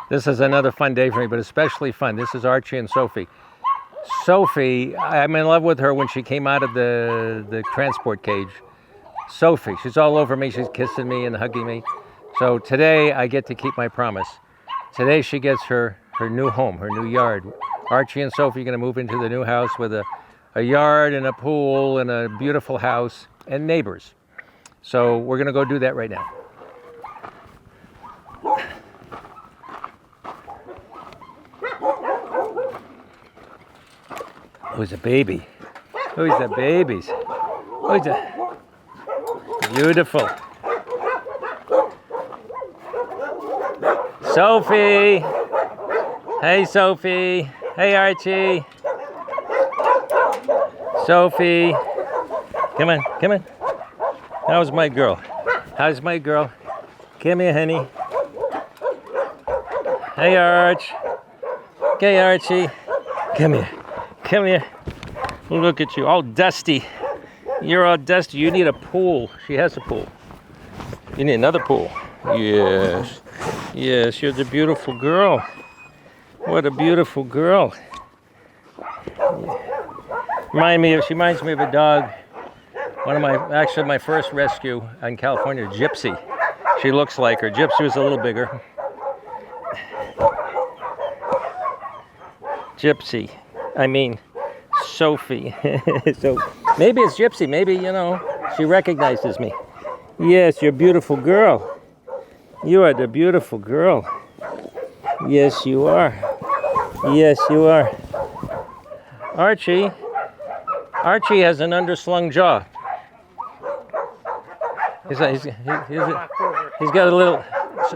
This is another fun day for me, but especially fun. This is Archie and Sophie. Sophie, I'm in love with her when she came out of the transport cage. Sophie, she's all over me. She's kissing me and hugging me. So today I get to keep my promise. Today she gets her new home, her new yard. Archie and Sophie are going to move into the new house with a yard and a pool and a beautiful house and neighbors. So we're going to go do that right now. Who's a baby? Who's the babies? Who's the beautiful? Sophie. Hey, Sophie. Hey, Archie. Sophie. Come on, come on. How's my girl? How's my girl? Come here, honey. Hey, Arch. Okay, Archie. Come here. Come here. Look at you, all dusty. You're all dusty. You need a pool. She has a pool. You need another pool. Yes. Yes, you're the beautiful girl. What a beautiful girl. She reminds me of a dog. Actually my first rescue in California, Gypsy. She looks like her. Gypsy was a little bigger. Gypsy. I mean, Sophie. So maybe it's Gypsy. Maybe, she recognizes me. Yes, you're a beautiful girl. You are the beautiful girl. Yes, you are. Yes, you are. Archie has an underslung jaw. He's got a little.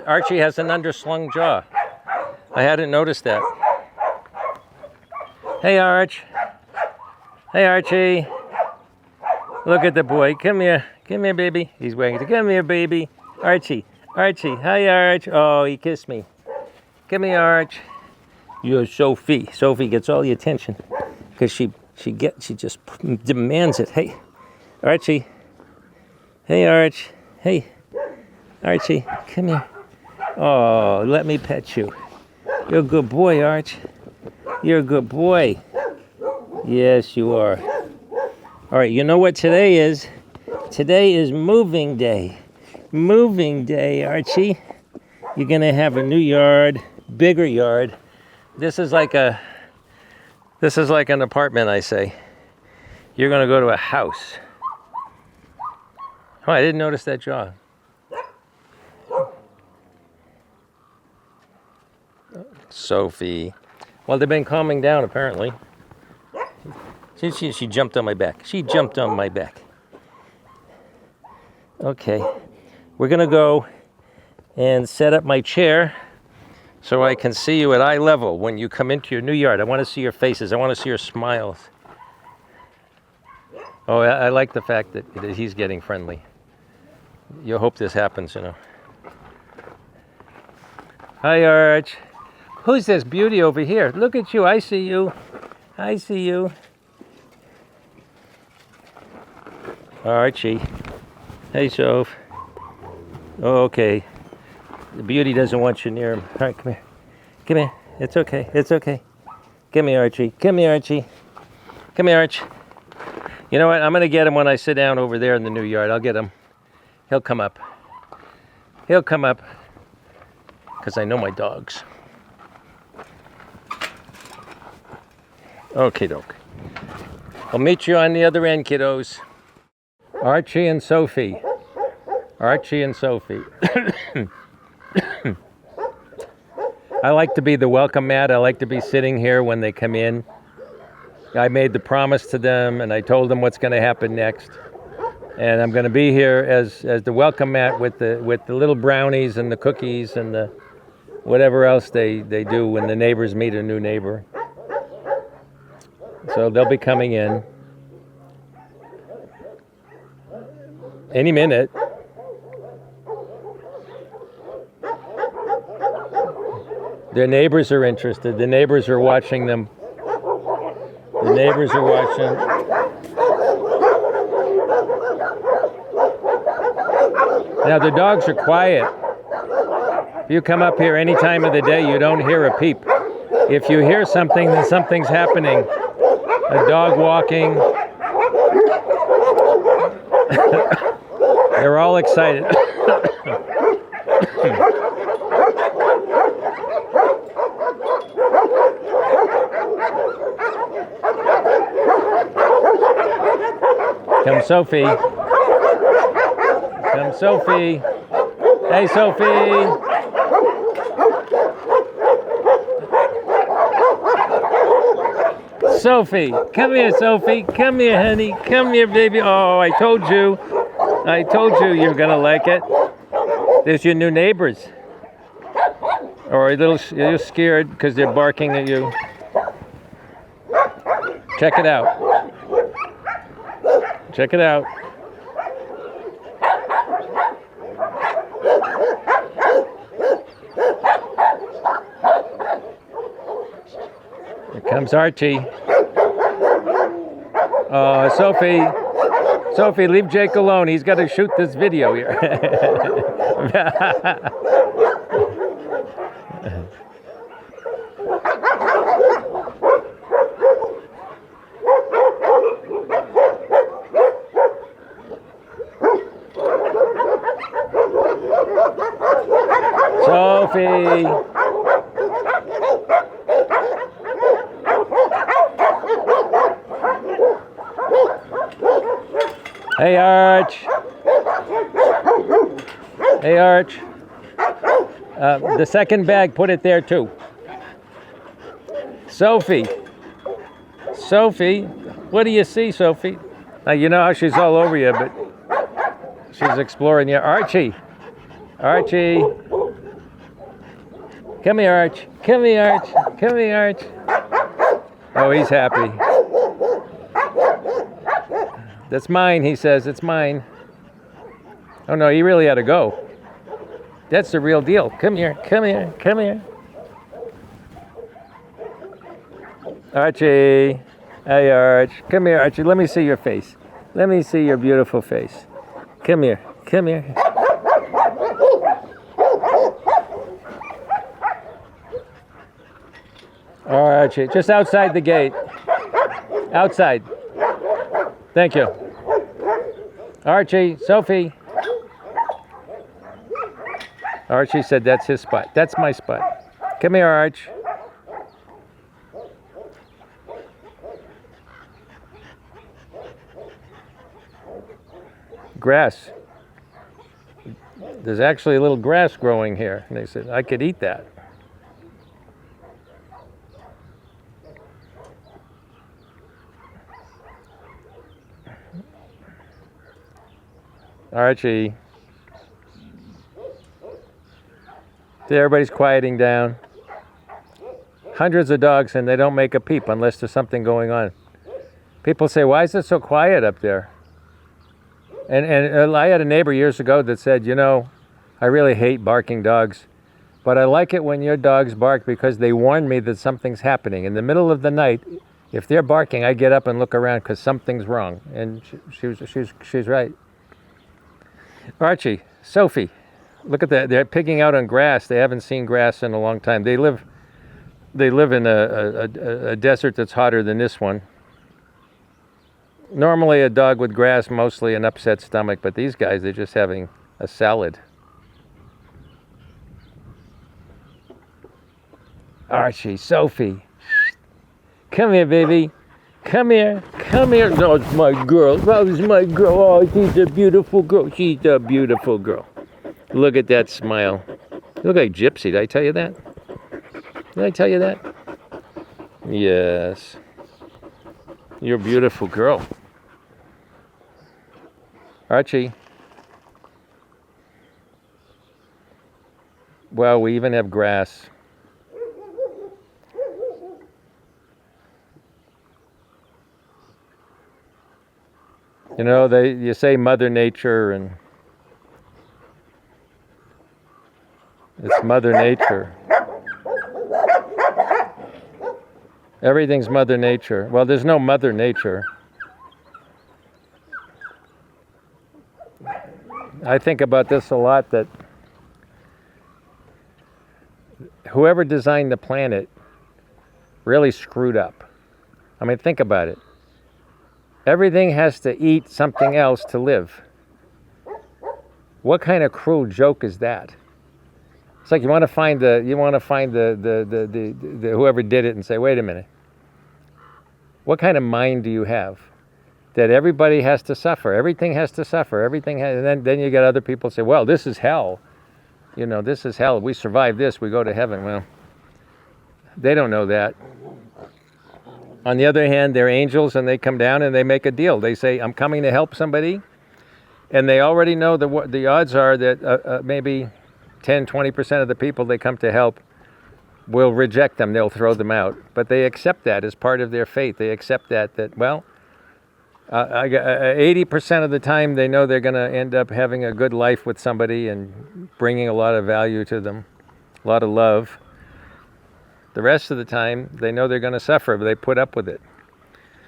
Archie has an underslung jaw. I hadn't noticed that. Hey, Arch. Hey, Archie. Look at the boy. Come here. Come here, baby. He's waiting. Come here, baby. Archie. Archie. Hi, Arch. Oh, he kissed me. Come here, Arch. You're Sophie. Sophie gets all the attention because she just demands it. Hey, Archie. Hey, Arch. Hey, Archie. Come here. Oh, let me pet you. You're a good boy, Arch. You're a good boy. Yes, you are. All right, you know what today is? Today is moving day. Moving day, Archie. You're going to have a new yard, bigger yard. This is like an apartment, I say. You're going to go to a house. Oh, I didn't notice that jaw. Sophie. Well, they've been calming down, apparently. She jumped on my back. She jumped on my back. Okay. We're going to go and set up my chair so I can see you at eye level when you come into your new yard. I want to see your faces. I want to see your smiles. Oh, I like the fact that he's getting friendly. You hope this happens, Hi, Arch. Who's this beauty over here? Look at you. I see you. I see you. Archie. Hey, Soph. Oh, okay. The beauty doesn't want you near him. All right, come here. Come here. It's okay. It's okay. Come here, Archie. Come here, Archie. Come here, Arch. You know what? I'm going to get him when I sit down over there in the new yard. I'll get him. He'll come up. He'll come up. Because I know my dogs. Okay, doke. I'll meet you on the other end, kiddos. Archie and Sophie. Archie and Sophie. I like to be the welcome mat. I like to be sitting here when they come in. I made the promise to them, and I told them what's going to happen next. And I'm going to be here as the welcome mat with the little brownies and the cookies and the whatever else they do when the neighbors meet a new neighbor. So they'll be coming in any minute. Their neighbors are interested. The neighbors are watching them. The neighbors are watching. Now the dogs are quiet. If you come up here any time of the day, you don't hear a peep. If you hear something, then something's happening. A dog walking. They're all excited. Come Sophie. Come Sophie. Hey Sophie. Sophie, come here, Sophie. Come here, honey. Come here, baby. Oh, I told you. I told you you're gonna like it. There's your new neighbors. Or you're scared because they're barking at you. Check it out. Check it out. Here comes Archie. Sophie. Sophie, leave Jake alone. He's got to shoot this video here. Sophie. Hey, Arch. Hey, Arch. The second bag, put it there too. Sophie. Sophie. What do you see, Sophie? You know how she's all over you, but she's exploring you. Archie. Archie. Come here, Arch. Come here, Arch. Come here, Arch. Oh, he's happy. That's mine, he says. It's mine. Oh, no, he really had to go. That's the real deal. Come here. Come here. Come here. Archie. Hey, Arch. Come here, Archie. Let me see your face. Let me see your beautiful face. Come here. Come here. All right, Archie. Just outside the gate. Outside. Thank you. Archie, Sophie. Archie said that's his spot. That's my spot. Come here, Arch. Grass. There's actually a little grass growing here. And they said, I could eat that. Archie. See, everybody's quieting down. Hundreds of dogs and they don't make a peep unless there's something going on. People say, why is it so quiet up there? And I had a neighbor years ago that said, you know, I really hate barking dogs, but I like it when your dogs bark because they warn me that something's happening. In the middle of the night, if they're barking, I get up and look around because something's wrong. And she's right. Archie, Sophie, look at that. They're picking out on grass. They haven't seen grass in a long time. They live in a desert that's hotter than this one. Normally a dog with grass, mostly an upset stomach, but these guys, they're just having a salad. Archie, Sophie, come here, baby. Come here, come here. No, it's my girl. That was my girl. Oh, she's a beautiful girl. She's a beautiful girl. Look at that smile. You look like Gypsy. Did I tell you that? Did I tell you that? Yes. You're a beautiful girl. Archie. Well, we even have grass. You know, you say Mother Nature, and it's Mother Nature. Everything's Mother Nature. Well, there's no Mother Nature. I think about this a lot, that whoever designed the planet really screwed up. I mean, think about it. Everything has to eat something else to live. What kind of cruel joke is that? It's like you want to find the whoever did it and say, wait a minute. What kind of mind do you have? That everybody has to suffer. Everything has to suffer. And then you get other people say, well, this is hell. You know, this is hell. We survive this, we go to heaven. Well, they don't know that. On the other hand, they're angels and they come down and they make a deal. They say, I'm coming to help somebody. And they already know the odds are that maybe 10, 20% of the people they come to help will reject them. They'll throw them out. But they accept that as part of their faith. They accept that well, 80% of the time they know they're going to end up having a good life with somebody and bringing a lot of value to them, a lot of love. The rest of the time they know they're going to suffer, but they put up with it.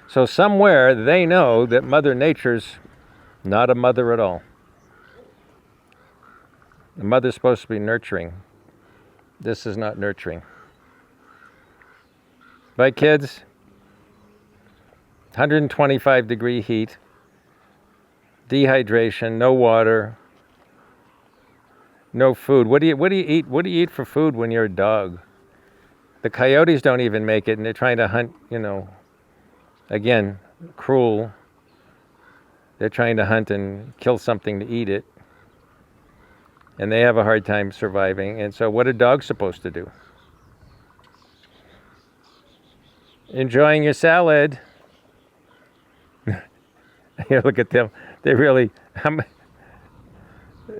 So somewhere they know that Mother Nature's not a mother at all. The mother's supposed to be nurturing. This is not nurturing. Right, kids? 125 degree heat, dehydration, no water, no food. What do you eat? What do you eat for food when you're a dog? The coyotes don't even make it, and they're trying to hunt, again, cruel. They're trying to hunt and kill something to eat it. And they have a hard time surviving. And so what are dogs supposed to do? Enjoying your salad. Look at them. They really...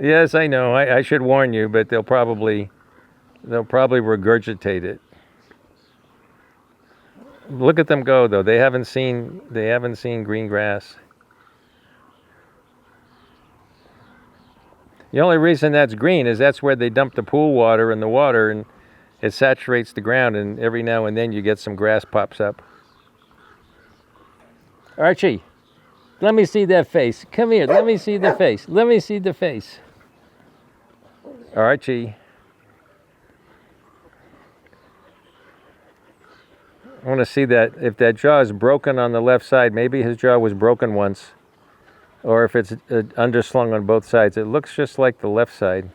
Yes, I know. I should warn you, but they'll probably regurgitate it. Look at them go, though. They haven't seen green grass. The only reason that's green is that's where they dump the pool water in the water, and it saturates the ground, and every now and then you get some grass pops up. Archie, let me see that face. Come here, let me see the face. Let me see the face. Archie. I want to see that. If that jaw is broken on the left side, maybe his jaw was broken once. Or if it's underslung on both sides. It looks just like the left side.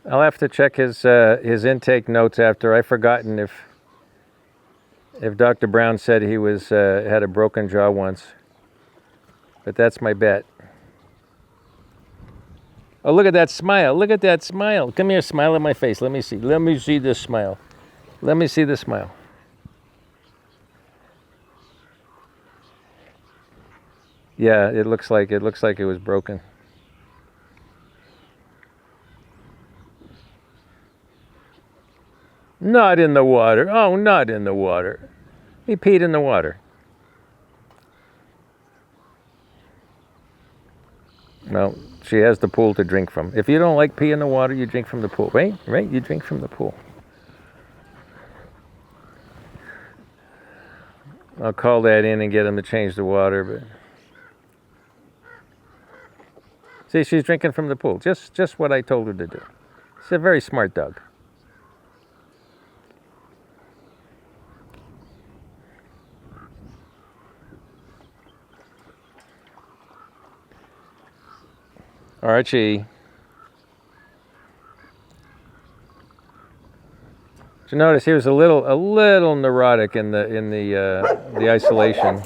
I'll have to check his intake notes after. I've forgotten if Dr. Brown said he had a broken jaw once. But that's my bet. Oh, look at that smile. Look at that smile. Come here, smile at my face. Let me see. Let me see this smile. Let me see the smile. Yeah, it looks like it was broken. Not in the water. Oh, not in the water. He peed in the water. No. She has the pool to drink from. If you don't like pee in the water, you drink from the pool. Right? You drink from the pool. I'll call that in and get him to change the water. But see, she's drinking from the pool. Just what I told her to do. She's a very smart dog. Archie. Did you notice he was a little neurotic in the isolation?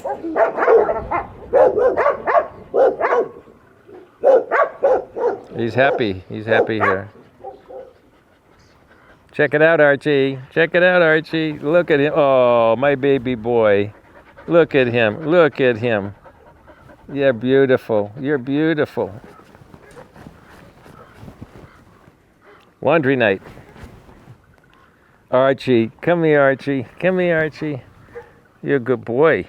He's happy. He's happy here. Check it out, Archie. Check it out, Archie. Look at him. Oh, my baby boy. Look at him. Look at him. You're beautiful. You're beautiful. Laundry night. Archie, come here, Archie. Come here, Archie. You're a good boy.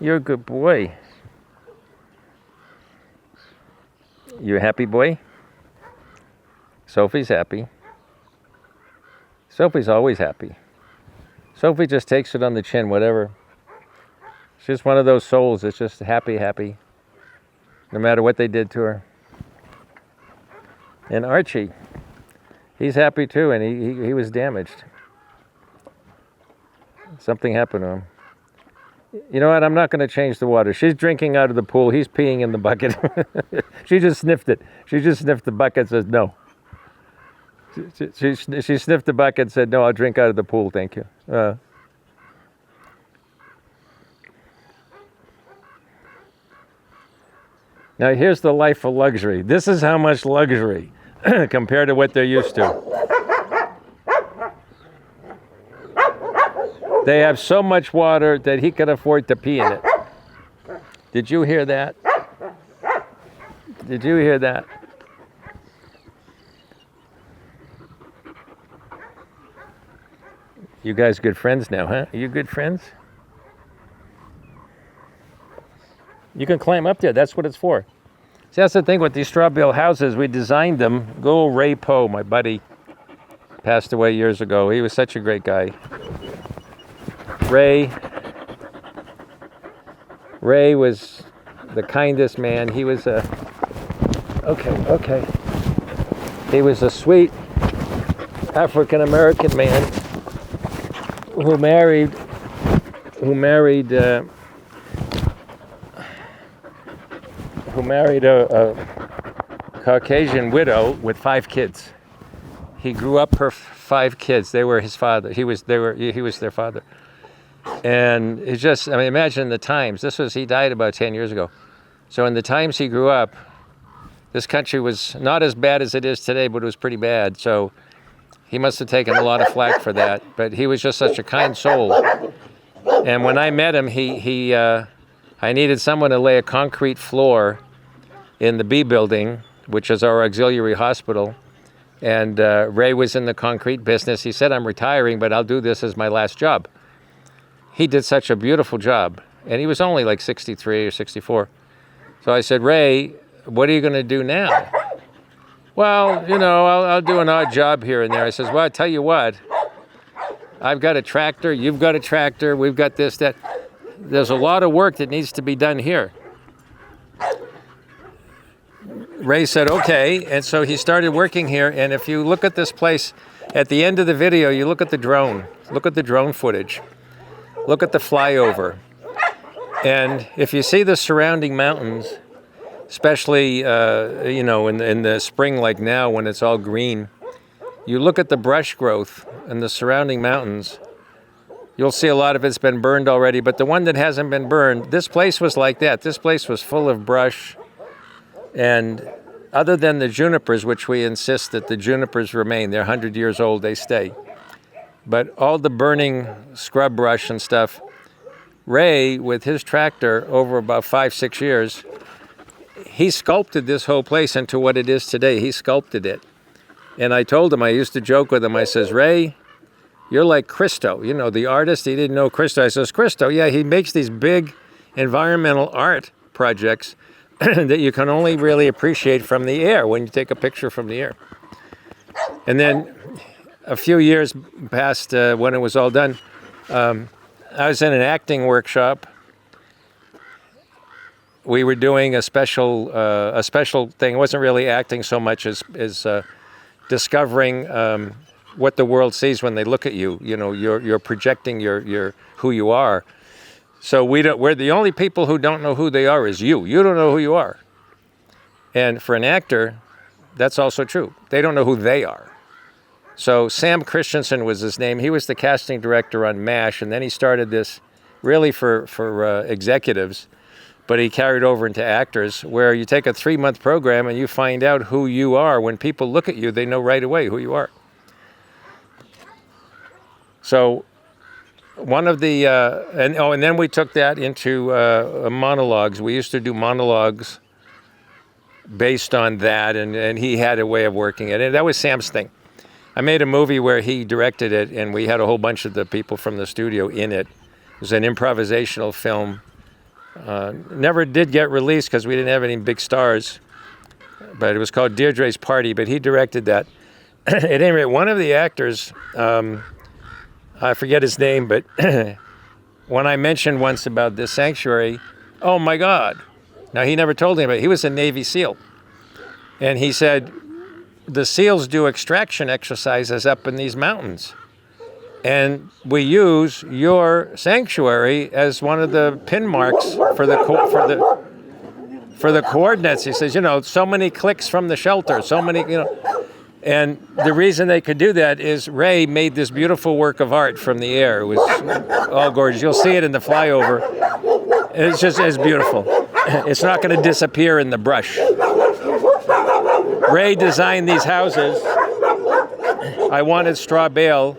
You're a good boy. You a happy boy? Sophie's happy. Sophie's always happy. Sophie just takes it on the chin, whatever. She's one of those souls that's just happy, no matter what they did to her. And Archie, he's happy too, and he was damaged. Something happened to him. You know what? I'm not going to change the water. She's drinking out of the pool. He's peeing in the bucket. She just sniffed it. She just sniffed the bucket, says no. She sniffed the bucket and said, no, I'll drink out of the pool, thank you. Now here's the life of luxury. This is how much luxury compared to what they're used to. They have so much water that he can afford to pee in it. Did you hear that? Did you hear that? You guys good friends now, huh? Are you good friends? You can climb up there. That's what it's for. See, that's the thing with these straw bale houses. We designed them. Good old Ray Poe, my buddy, passed away years ago. He was such a great guy. Ray was the kindest man. He was okay. He was a sweet African American man who married a Caucasian widow with 5 kids. He grew up her 5 kids. They were his father. He was their father. And it's just, I mean, imagine the times. He died about 10 years ago. So in the times he grew up, this country was not as bad as it is today, but it was pretty bad. So he must have taken a lot of flack for that. But he was just such a kind soul. And when I met him, I needed someone to lay a concrete floor in the B building, which is our auxiliary hospital. And Ray was in the concrete business. He said, I'm retiring, but I'll do this as my last job. He did such a beautiful job, and he was only like 63 or 64. So I said, Ray, what are you going to do now? Well, I'll do an odd job here and there. I says, well, I tell you what, I've got a tractor, you've got a tractor, we've got this, that. There's a lot of work that needs to be done here. Ray said, okay, and so he started working here, and if you look at this place, at the end of the video, you look at the drone footage. Look at the flyover. And if you see the surrounding mountains, especially, in the spring like now when it's all green, you look at the brush growth and the surrounding mountains, you'll see a lot of it's been burned already, but the one that hasn't been burned, this place was like that. This place was full of brush. And other than the junipers, which we insist that the junipers remain, they're 100 years old, they stay. But all the burning scrub brush and stuff, Ray, with his tractor over about 5-6 years, he sculpted this whole place into what it is today. He sculpted it. And I told him, I used to joke with him, I says, Ray, you're like Christo, the artist. He didn't know Christo. I says, Christo, yeah, he makes these big environmental art projects that you can only really appreciate from the air when you take a picture from the air. And then a few years past when it was all done, I was in an acting workshop. We were doing a special thing. It wasn't really acting so much as discovering what the world sees when they look at you. You're projecting your who you are. So we're the only people who don't know who they are is you. You don't know who you are. And for an actor, that's also true. They don't know who they are. So Sam Christensen was his name. He was the casting director on MASH, and then he started this really for executives, but he carried over into actors, where you take a 3-month program and you find out who you are. When people look at you, they know right away who you are. So one of the, and then we took that into monologues. We used to do monologues based on that, and he had a way of working it. And that was Sam's thing. I made a movie where he directed it, and we had a whole bunch of the people from the studio in it. It was an improvisational film. Never did get released because we didn't have any big stars, but it was called Deirdre's Party, but he directed that. At any rate, one of the actors, I forget his name, but when I mentioned once about this sanctuary, oh my God. Now, he never told anybody. He was a Navy SEAL. And he said, the SEALs do extraction exercises up in these mountains. And we use your sanctuary as one of the pin marks for the coordinates. He says, so many clicks from the shelter, so many, And the reason they could do that is Ray made this beautiful work of art from the air. It was all gorgeous. You'll see it in the flyover. It's beautiful. It's not going to disappear in the brush. Ray designed these houses. I wanted straw bale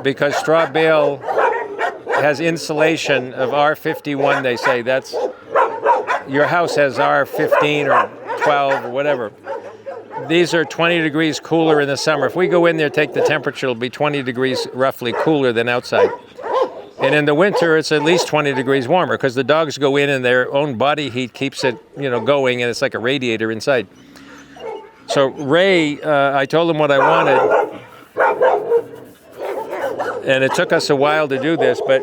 because straw bale has insulation of R51, they say. That's your house has R15 or 12 or whatever. These are 20 degrees cooler in the summer. If we go in there, take the temperature, it'll be 20 degrees roughly cooler than outside. And in the winter, it's at least 20 degrees warmer because the dogs go in and their own body heat keeps it, going, and it's like a radiator inside. So Ray, I told him what I wanted, and it took us a while to do this, but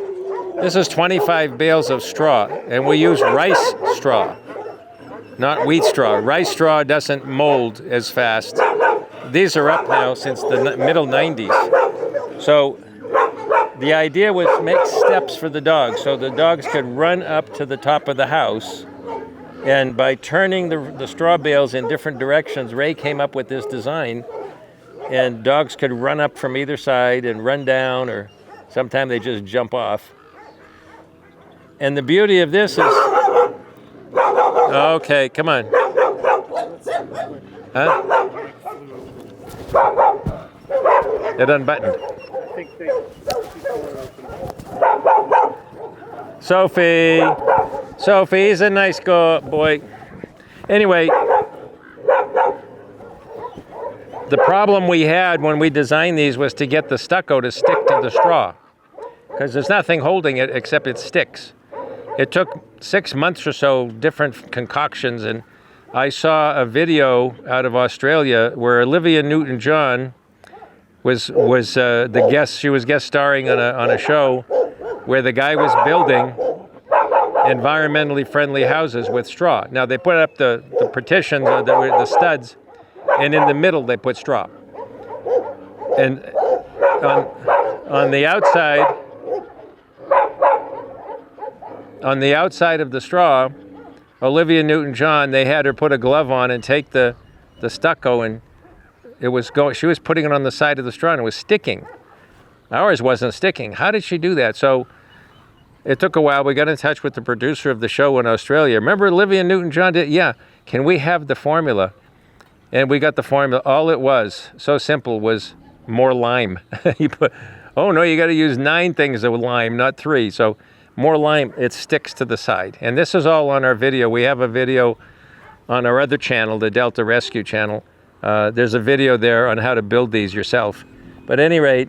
this is 25 bales of straw, and we use rice straw. Not wheat straw. Rice straw doesn't mold as fast. These are up now since the middle 90s. So the idea was make steps for the dogs so the dogs could run up to the top of the house. And by turning the straw bales in different directions, Ray came up with this design. And dogs could run up from either side and run down, or sometimes they just jump off. And the beauty of this is... Okay, come on. Huh? It unbuttoned. Sophie, he's a nice boy. Anyway, the problem we had when we designed these was to get the stucco to stick to the straw, because there's nothing holding it except it sticks. It took 6 months or so, different concoctions, and I saw a video out of Australia where Olivia Newton-John was the guest. She was guest starring on a show where the guy was building environmentally friendly houses with straw. Now they put up the partitions, the studs, and in the middle they put straw. And on the outside. On the outside of the straw, Olivia Newton-John, they had her put a glove on and take the stucco, and she was putting it on the side of the straw and it was sticking. Ours wasn't sticking. How did she do that? So it took a while. We got in touch with the producer of the show in Australia. Remember Olivia Newton-John did? Yeah. Can we have the formula? And we got the formula. All it was, so simple, was more lime. You got to use 9 things of lime, not 3. So more lime, it sticks to the side. And this is all on our video. We have a video on our other channel, the Delta Rescue channel. There's a video there on how to build these yourself. But at any rate,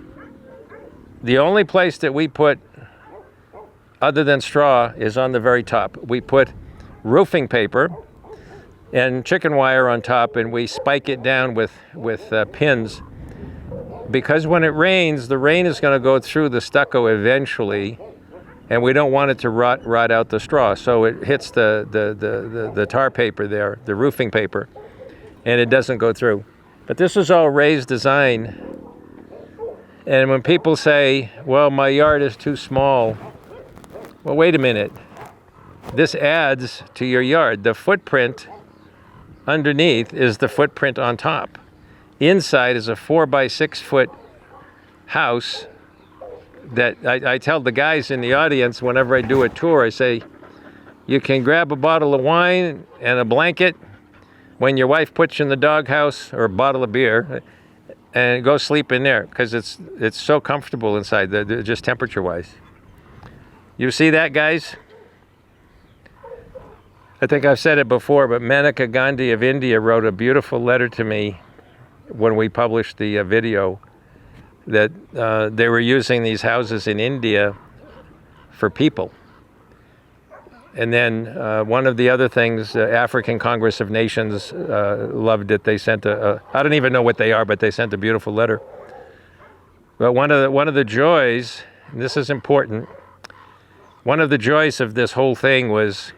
the only place that we put, other than straw, is on the very top. We put roofing paper and chicken wire on top, and we spike it down with pins. Because when it rains, the rain is going to go through the stucco eventually, and we don't want it to rot out the straw. So it hits the tar paper there, the roofing paper, and it doesn't go through. But this is all Ray's design. And when people say, well, my yard is too small, well, wait a minute. This adds to your yard. The footprint underneath is the footprint on top. Inside is a 4 by 6 foot house that I tell the guys in the audience whenever I do a tour, I say, you can grab a bottle of wine and a blanket when your wife puts you in the doghouse, or a bottle of beer, and go sleep in there, because it's so comfortable inside, just temperature-wise. You see that, guys? I think I've said it before, but Maneka Gandhi of India wrote a beautiful letter to me when we published the video, that they were using these houses in India for people. And then one of the other things, African Congress of Nations loved it. They sent I don't even know what they are, but they sent a beautiful letter. But one of the joys, and this is important, one of the joys of this whole thing was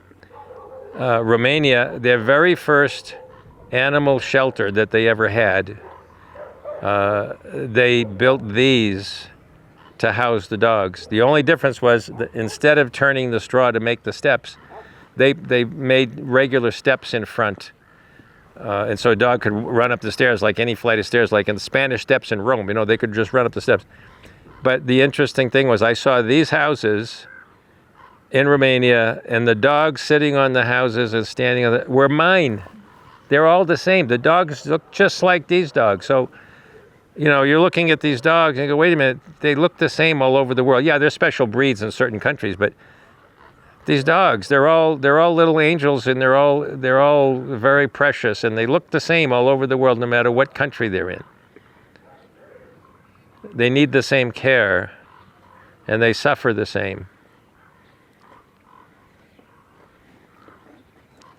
Romania, their very first animal shelter that they ever had, they built these to house the dogs. The only difference was that instead of turning the straw to make the steps, they made regular steps in front. And so a dog could run up the stairs like any flight of stairs, like in the Spanish Steps in Rome. They could just run up the steps. But the interesting thing was I saw these houses in Romania, and the dogs sitting on the houses and standing on were mine. They're all the same. The dogs look just like these dogs. So, you're looking at these dogs and you go, wait a minute, they look the same all over the world. Yeah, they're special breeds in certain countries, but these dogs, they're all little angels, and they're all very precious, and they look the same all over the world, no matter what country they're in. They need the same care, and they suffer the same.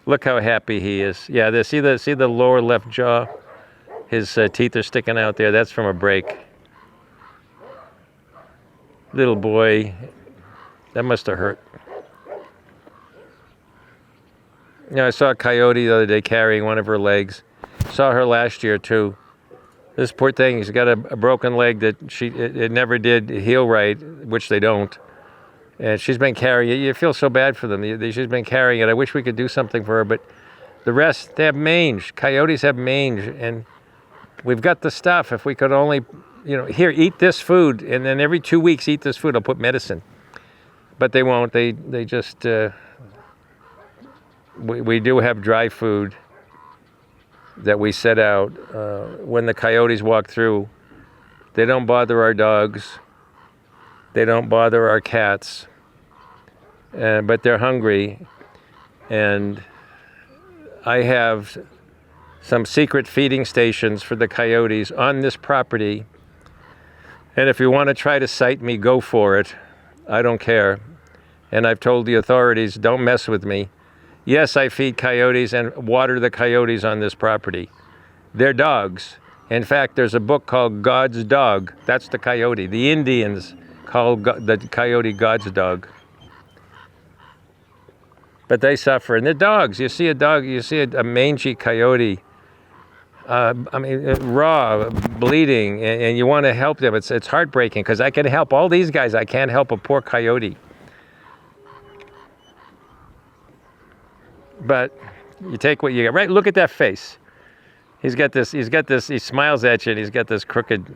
Look how happy he is. Yeah, see the lower left jaw? His teeth are sticking out there. That's from a break. Little boy, that must have hurt. I saw a coyote the other day carrying one of her legs. Saw her last year too. This poor thing, she's got a broken leg that it never did heal right, which they don't. And she's been carrying it. You feel so bad for them. She's been carrying it. I wish we could do something for her, but the rest, they have mange. Coyotes have mange, and we've got the stuff. If we could only, here, eat this food, and then every 2 weeks eat this food. I'll put medicine. But they won't. They just, we do have dry food that we set out. When the coyotes walk through, they don't bother our dogs. They don't bother our cats, but they're hungry, and I have some secret feeding stations for the coyotes on this property, and if you want to try to cite me, go for it. I don't care, and I've told the authorities, don't mess with me. Yes, I feed coyotes and water the coyotes on this property. They're dogs. In fact, there's a book called God's Dog. That's the coyote. The Indians called the coyote God's dog. But they suffer. And they're dogs. You see a dog, you see a mangy coyote, raw, bleeding, and you want to help them. It's heartbreaking, because I can help all these guys. I can't help a poor coyote. But you take what you get. Right? Look at that face. He smiles at you, and he's got this crooked,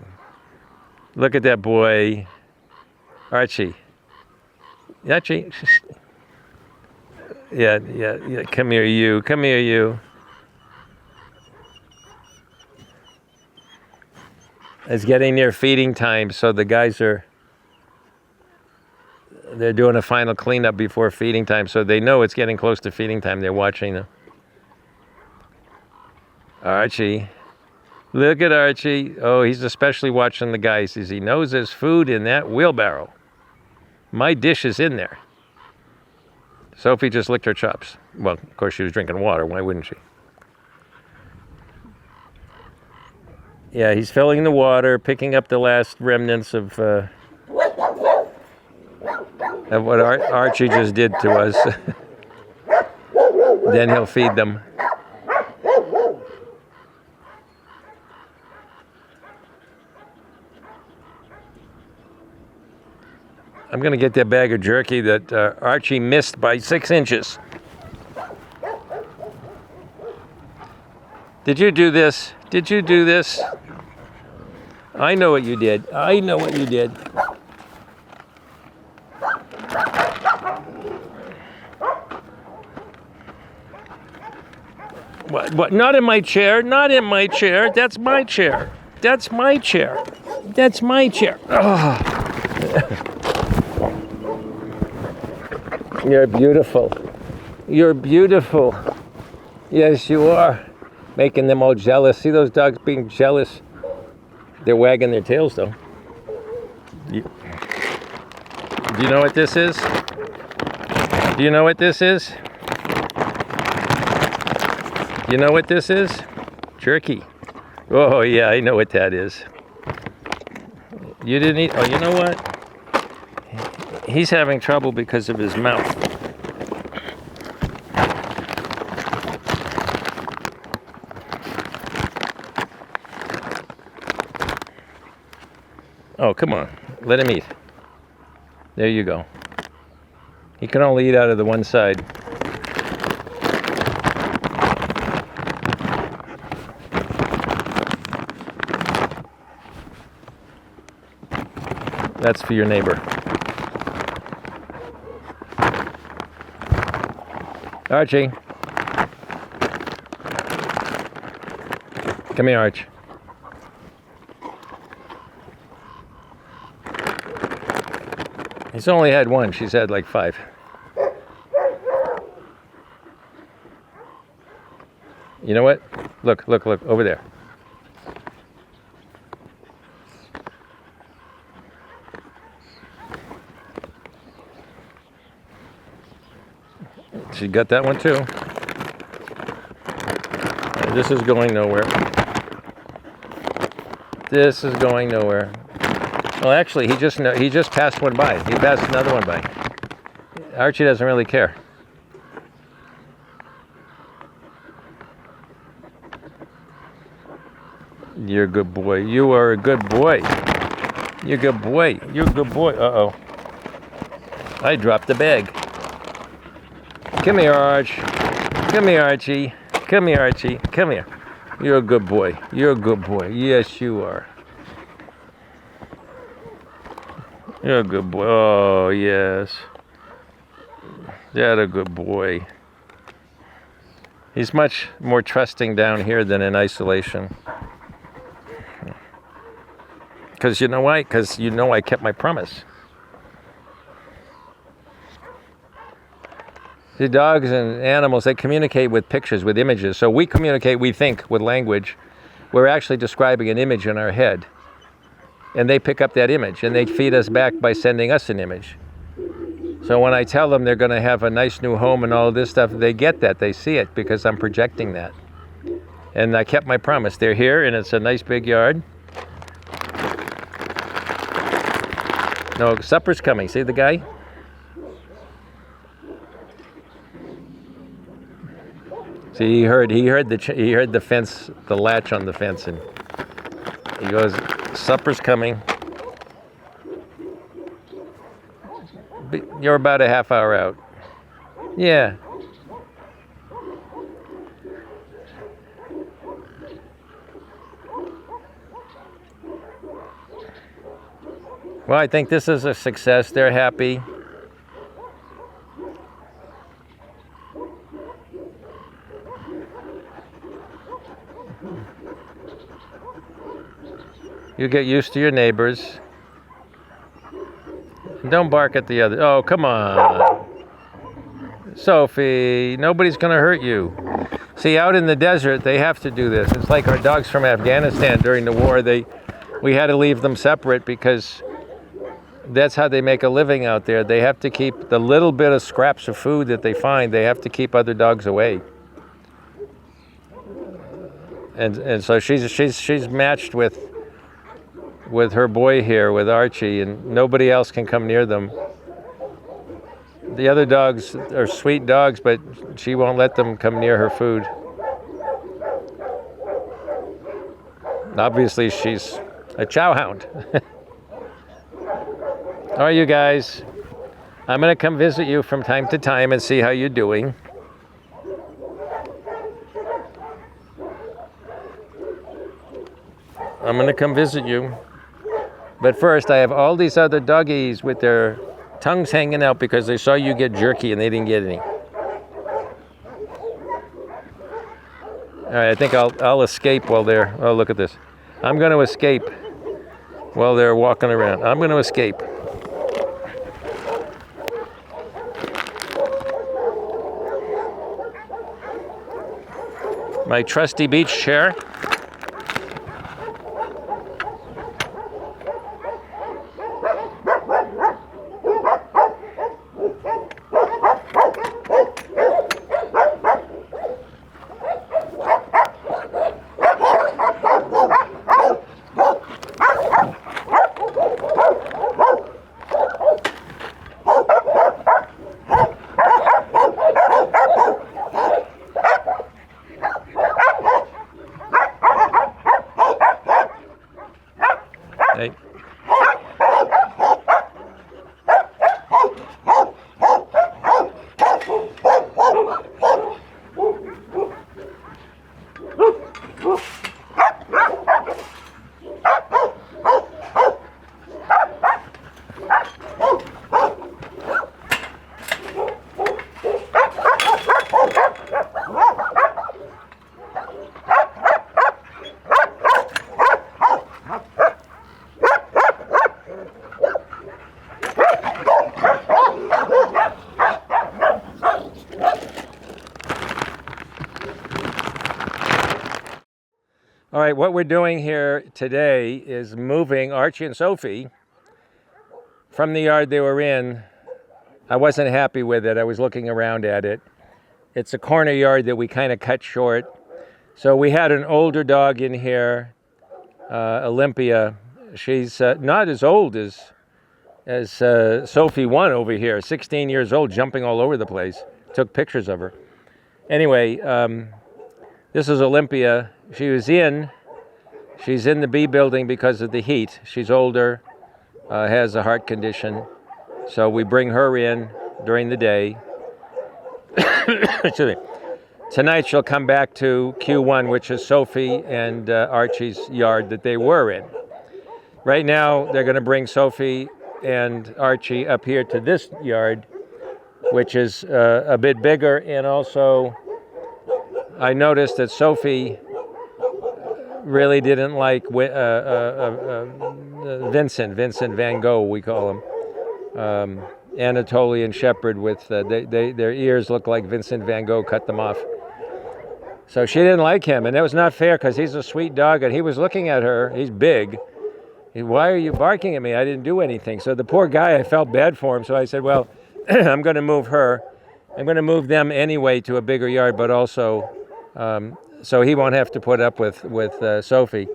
look at that boy. Archie. Archie. Yeah. Come here, you. It's getting near feeding time, so the guys they're doing a final cleanup before feeding time, so they know it's getting close to feeding time. They're watching them. Archie. Look at Archie. Oh, he's especially watching the guys as he knows there's food in that wheelbarrow. My dish is in there. Sophie just licked her chops. Well, of course, she was drinking water. Why wouldn't she? Yeah, he's filling the water, picking up the last remnants of what Archie just did to us. Then he'll feed them. I'm going to get that bag of jerky that Archie missed by 6 inches. Did you do this? Did you do this? I know what you did. I know what you did. What? Not in my chair. Not in my chair. That's my chair. That's my chair. That's my chair. Oh. You're beautiful. You're beautiful. Yes, you are. Making them all jealous. See those dogs being jealous? They're wagging their tails, though. Do you know what this is? Do you know what this is? You know what this is? Jerky. Oh, yeah, I know what that is. You didn't eat. Oh, you know what? He's having trouble because of his mouth. Oh, come on. Let him eat. There you go. He can only eat out of the one side. That's for your neighbor. Archie. Come here, Arch. He's only had one. She's had like 5. You know what? Look, look, look, over there. She got that one too. This is going nowhere. This is going nowhere. Well, actually, he just passed one by. He passed another one by. Archie doesn't really care. You're a good boy. You are a good boy. You're a good boy. You're a good boy. Uh-oh. I dropped the bag. Come here, Arch. Come here, Archie. Come here, Archie. Come here. You're a good boy. You're a good boy. Yes, you are. You're a good boy. Oh, yes. That's a good boy. He's much more trusting down here than in isolation. Because you know why? Because you know I kept my promise. The dogs and animals, they communicate with pictures, with images. So we communicate, we think, with language. We're actually describing an image in our head. And they pick up that image, and they feed us back by sending us an image. So when I tell them they're going to have a nice new home and all of this stuff, they get that. They see it because I'm projecting that. And I kept my promise. They're here, and it's a nice big yard. No, supper's coming. See the guy? See, he heard the fence, the latch on the fence, and he goes, "Supper's coming." You're about a half hour out. Yeah. Well, I think this is a success. They're happy. You get used to your neighbors. Don't bark at the other. Oh, come on. Sophie, nobody's going to hurt you. See, out in the desert, they have to do this. It's like our dogs from Afghanistan during the war. We had to leave them separate because that's how they make a living out there. They have to keep the little bit of scraps of food that they find, they have to keep other dogs away. And so she's matched with her boy here, with Archie, and nobody else can come near them. The other dogs are sweet dogs, but she won't let them come near her food. Obviously, she's a chow hound. All right, you guys. I'm going to come visit you from time to time and see how you're doing. I'm going to come visit you. But first, I have all these other doggies with their tongues hanging out because they saw you get jerky and they didn't get any. All right, I think I'll escape while they're... Oh, look at this. I'm going to escape while they're walking around. I'm going to escape. My trusty beach chair. All right, what we're doing here today is moving Archie and Sophie from the yard they were in. I wasn't happy with it. I was looking around at it. It's a corner yard that we kind of cut short. So we had an older dog in here, Olympia. She's not as old as Sophie 1 over here, 16 years old, jumping all over the place. Took pictures of her. Anyway, this is Olympia. She's in the B building because of the heat. She's older, has a heart condition. So we bring her in during the day. Excuse me. Tonight she'll come back to Q1, which is Sophie and Archie's yard that they were in. Right now, they're going to bring Sophie and Archie up here to this yard, which is a bit bigger. And also, I noticed that Sophie really didn't like Vincent Van Gogh, we call him. Anatolian Shepherd with their ears look like Vincent Van Gogh cut them off. So she didn't like him, and that was not fair because he's a sweet dog, and he was looking at her. He's big. Why are you barking at me? I didn't do anything. So the poor guy, I felt bad for him. So I said, well, I'm going to move her. I'm going to move them anyway to a bigger yard, but also so he won't have to put up with Sophie.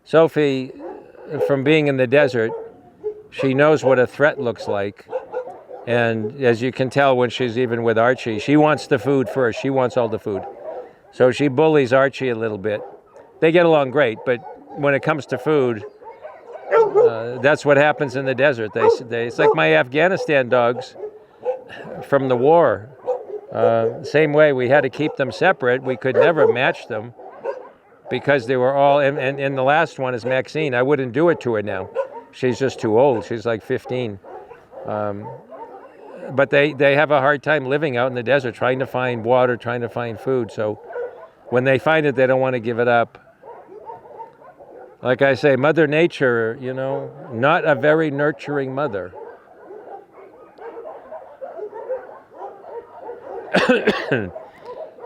Sophie, from being in the desert, she knows what a threat looks like. And as you can tell when she's even with Archie, she wants the food first. She wants all the food. So she bullies Archie a little bit. They get along great, but when it comes to food, that's what happens in the desert. It's like my Afghanistan dogs from the war. Same way, we had to keep them separate. We could never match them because they were all, and the last one is Maxine. I wouldn't do it to her now. She's just too old. She's like 15. But they have a hard time living out in the desert, trying to find water, trying to find food. So when they find it, they don't want to give it up. Like I say, Mother Nature, not a very nurturing mother.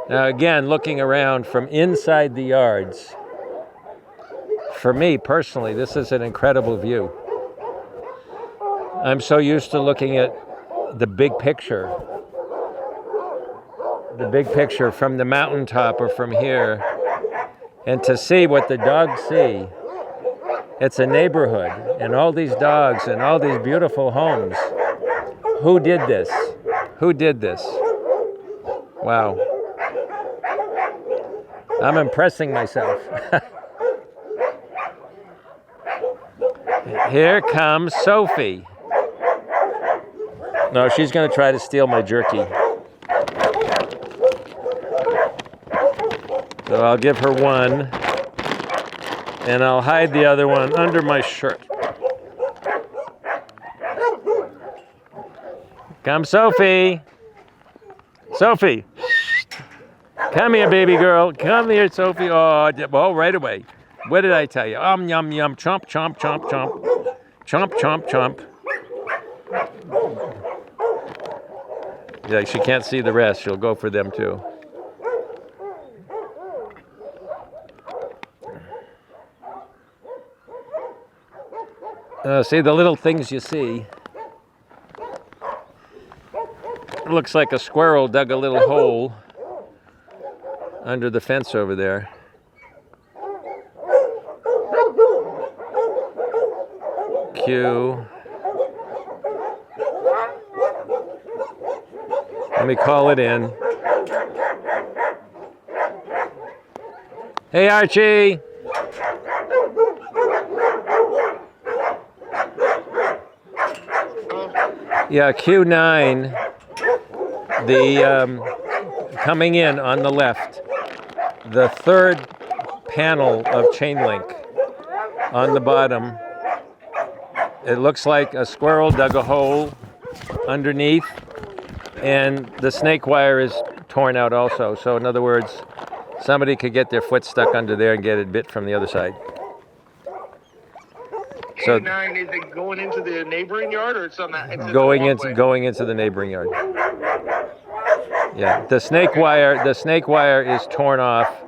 Now again, looking around from inside the yards, for me personally, this is an incredible view. I'm so used to looking at the big picture from the mountaintop or from here, and to see what the dogs see. It's a neighborhood, and all these dogs and all these beautiful homes. Who did this? Who did this? Wow. I'm impressing myself. Here comes Sophie. No, she's going to try to steal my jerky. So I'll give her one, and I'll hide the other one under my shirt. Come, Sophie. Sophie. Come here, baby girl. Come here, Sophie. Oh, right away. What did I tell you? Yum, yum. Chomp, chomp, chomp, chomp. Chomp, chomp, chomp. Yeah, she can't see the rest. She'll go for them too. See the little things you see. It looks like a squirrel dug a little hole under the fence over there. Q. Let me call it in. Hey, Archie. Yeah, Q9, coming in on the left, the third panel of chain link on the bottom. It looks like a squirrel dug a hole underneath, and the snake wire is torn out also. So in other words, somebody could get their foot stuck under there and get it bit from the other side. So K9, is it going into the neighboring yard, or it's on that? It's going into the neighboring yard. Yeah, the snake wire is torn off.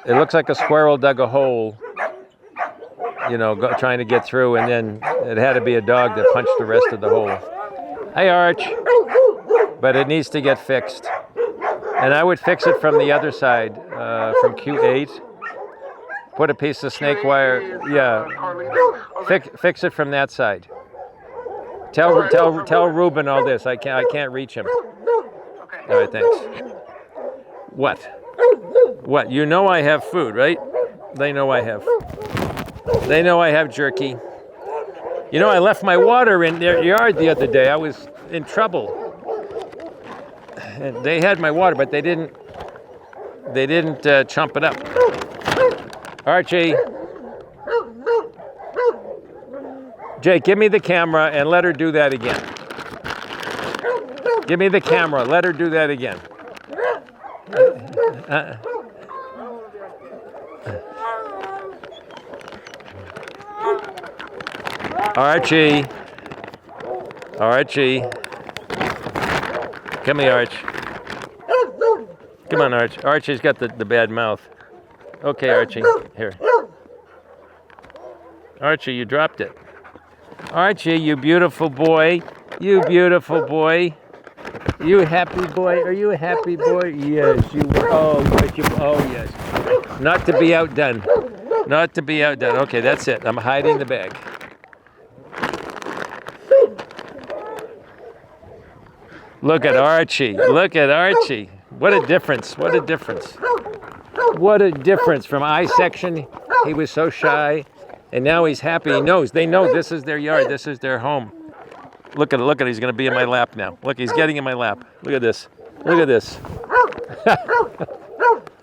It looks like a squirrel dug a hole, you know, trying to get through, and then it had to be a dog that punched the rest of the hole. Hey, Arch. But it needs to get fixed. And I would fix it from the other side, from Q8. Put a piece of snake wire. Yeah. Fix it from that side. Tell Ruben all this. I can't reach him. Okay. All right, thanks. What? What? You know I have food, right? They know I have. They know I have jerky. You know, I left my water in their yard the other day. I was in trouble. And they had my water, but they didn't chump it up. Archie. Jake, give me the camera and let her do that again. Give me the camera. Let her do that again. Archie. Archie. Come here, Arch. Come on, Arch. Archie's got the bad mouth. Okay, Archie. Here. Archie, you dropped it. Archie, you beautiful boy. You beautiful boy. You happy boy? Are you a happy boy? Yes, you were. Oh, yes, you. Oh, yes. Not to be outdone. Not to be outdone. Okay, that's it. I'm hiding the bag. Look at Archie. Look at Archie. What a difference. What a difference. What a difference. From eye section, he was so shy, and now he's happy. He knows. They know this is their yard. This is their home. Look at it. Look at it. He's going to be in my lap now. Look, he's getting in my lap. Look at this. Look at this.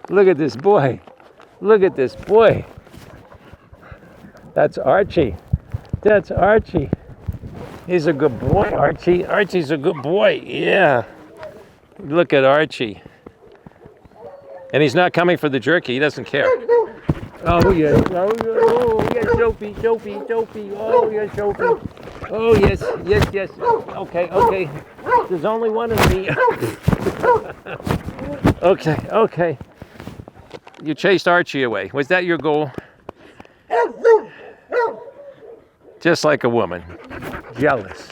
Look at this boy. Look at this boy. That's Archie. That's Archie. He's a good boy, Archie. Archie's a good boy. Yeah. Look at Archie. And he's not coming for the jerky. He doesn't care. Oh, yes. Oh, yes, Sophie, Sophie, Sophie. Oh, yes, Sophie. Oh, yes, yes, yes. Okay, okay. There's only one of me. Okay, okay. You chased Archie away. Was that your goal? Just like a woman. Jealous.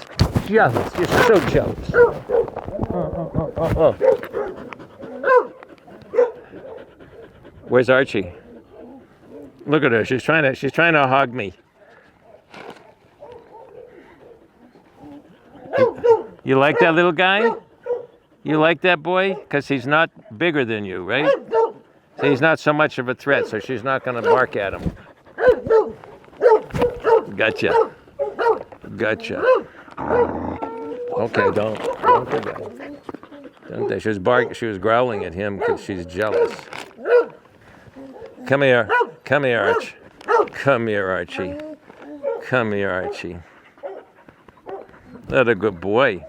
Jealous. You're so jealous. Oh. Where's Archie? Look at her. She's trying to hug me. You like that little guy? You like that boy? Because he's not bigger than you, right? So he's not so much of a threat, so she's not going to bark at him. Gotcha. Gotcha. Okay, don't do that. Don't. She was growling at him because she's jealous. Come here. Come here, Arch. Come here, Archie. Come here, Archie. That's a good boy.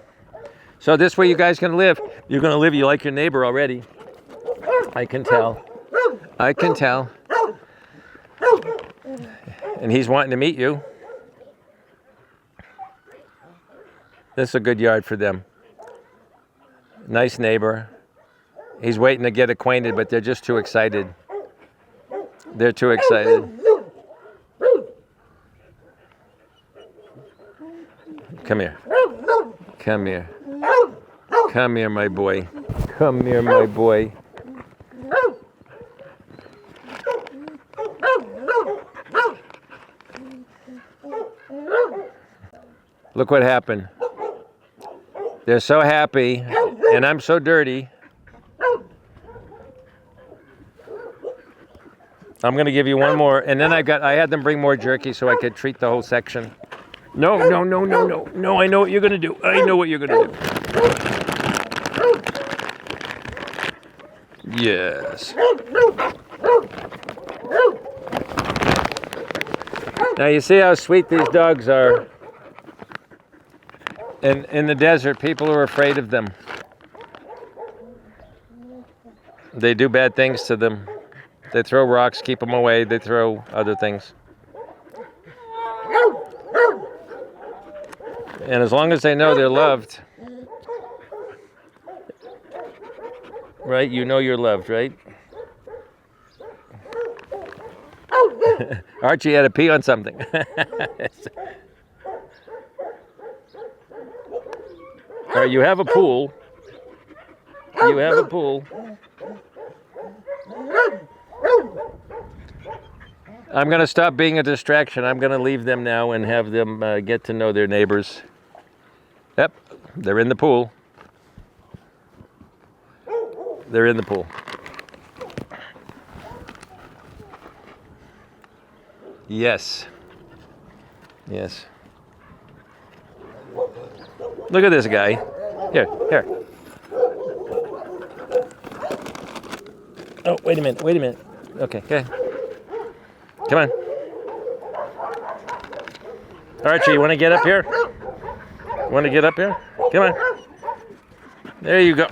So this way you guys can live. You're going to live. You like your neighbor already. I can tell. I can tell. And he's wanting to meet you. This is a good yard for them. Nice neighbor. He's waiting to get acquainted, but they're just too excited. They're too excited. Come here. Come here. Come here, my boy. Come here, my boy. Look what happened. They're so happy, and I'm so dirty. I'm gonna give you one more, and then I had them bring more jerky so I could treat the whole section. No, no, no, no, no, no, I know what you're gonna do. I know what you're gonna do. Yes. Now you see how sweet these dogs are. In the desert, people are afraid of them. They do bad things to them. They throw rocks, keep them away. They throw other things. And as long as they know they're loved, right? You know you're loved, right? Archie had to pee on something. All right, you have a pool. You have a pool. I'm going to stop being a distraction. I'm going to leave them now and have them get to know their neighbors. Yep, they're in the pool. They're in the pool. Yes. Yes. Look at this guy. Here, here. Oh, wait a minute, wait a minute. Okay, okay. Come on. Archie, you want to get up here? Want to get up here? Come on. There you go.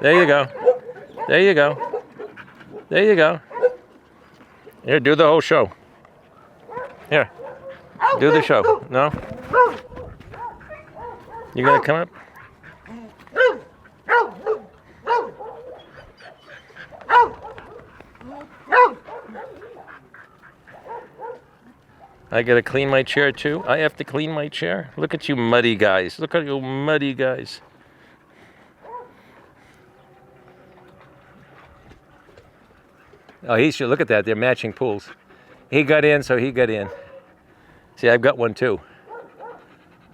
There you go. There you go. There you go. Here, do the whole show. Here. Do the show. No? You gonna come up? I gotta clean my chair too. I have to clean my chair. Look at you muddy guys. Look at you muddy guys. Oh, he should look at that. They're matching pools. He got in, so he got in. See, I've got one too.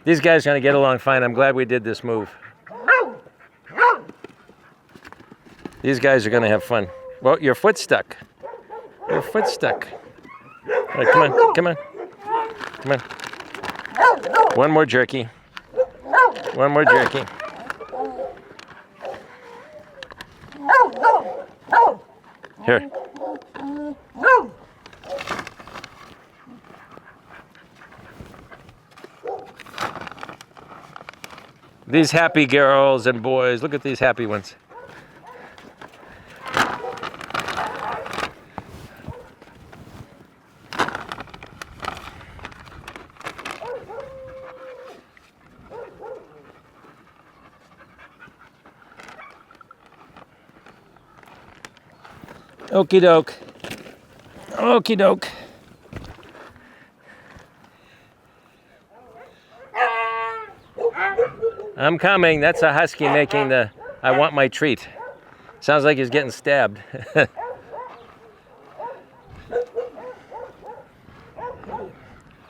These guys are gonna get along fine. I'm glad we did this move. These guys are gonna have fun. Well, your foot's stuck. Your foot's stuck. All right, come on, come on. Come on. One more jerky. One more jerky. Here. These happy girls and boys. Look at these happy ones. Okie doke. Okie doke. I'm coming. That's a husky making the I want my treat. Sounds like he's getting stabbed.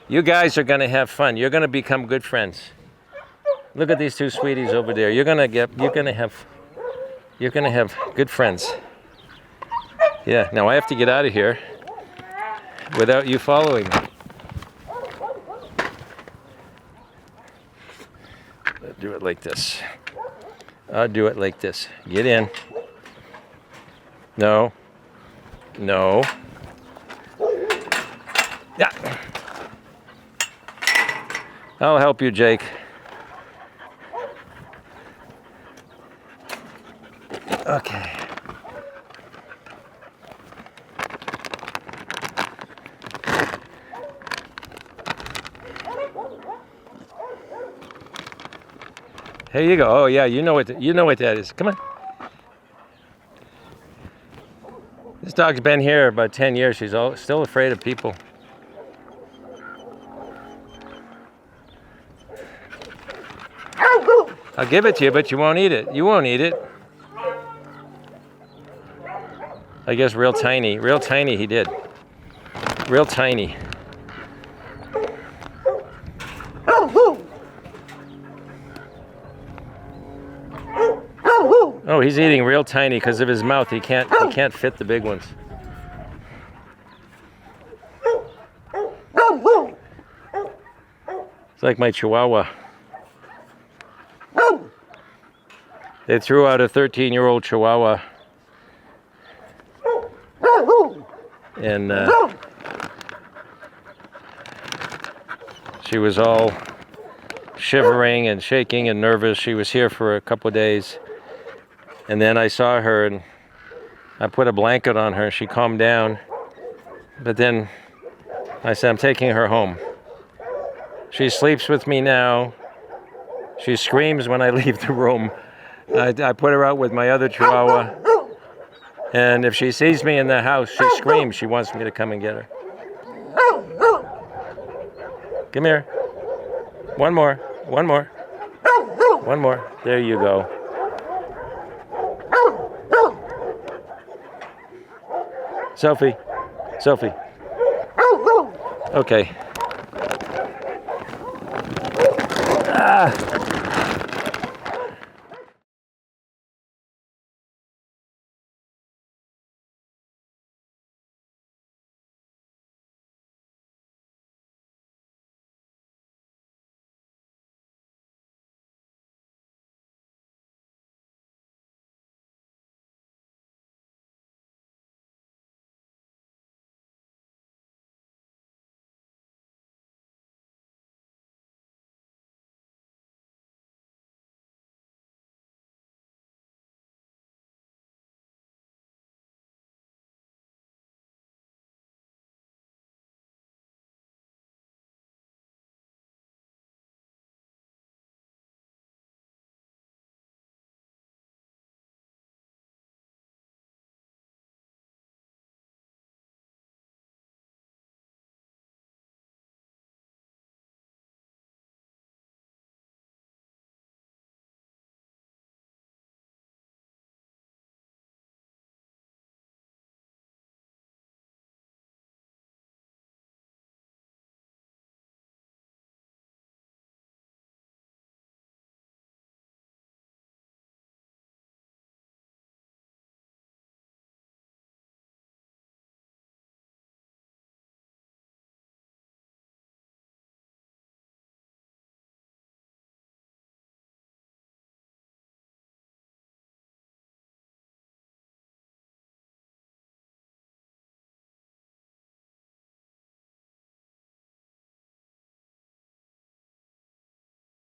You guys are going to have fun. You're going to become good friends. Look at these two sweeties over there. You're going to have good friends. Yeah, now I have to get out of here without you following me. I'll do it like this. I'll do it like this. Get in. No. No. Yeah. I'll help you, Jake. Okay. Here you go. Oh yeah, you know what that is. Come on. This dog's been here about 10 years. She's still afraid of people. I'll give it to you, but you won't eat it. You won't eat it. I guess real tiny he did. Real tiny. Oh, he's eating real tiny because of his mouth. He can't fit the big ones. It's like my Chihuahua. They threw out a 13-year-old Chihuahua. And she was all shivering and shaking and nervous. She was here for a couple of days. And then I saw her and I put a blanket on her. She calmed down. But then I said, I'm taking her home. She sleeps with me now. She screams when I leave the room. I put her out with my other Chihuahua. And if she sees me in the house, she screams. She wants me to come and get her. Come here. One more. One more. One more. There you go. Sophie. Sophie. Okay. Ah.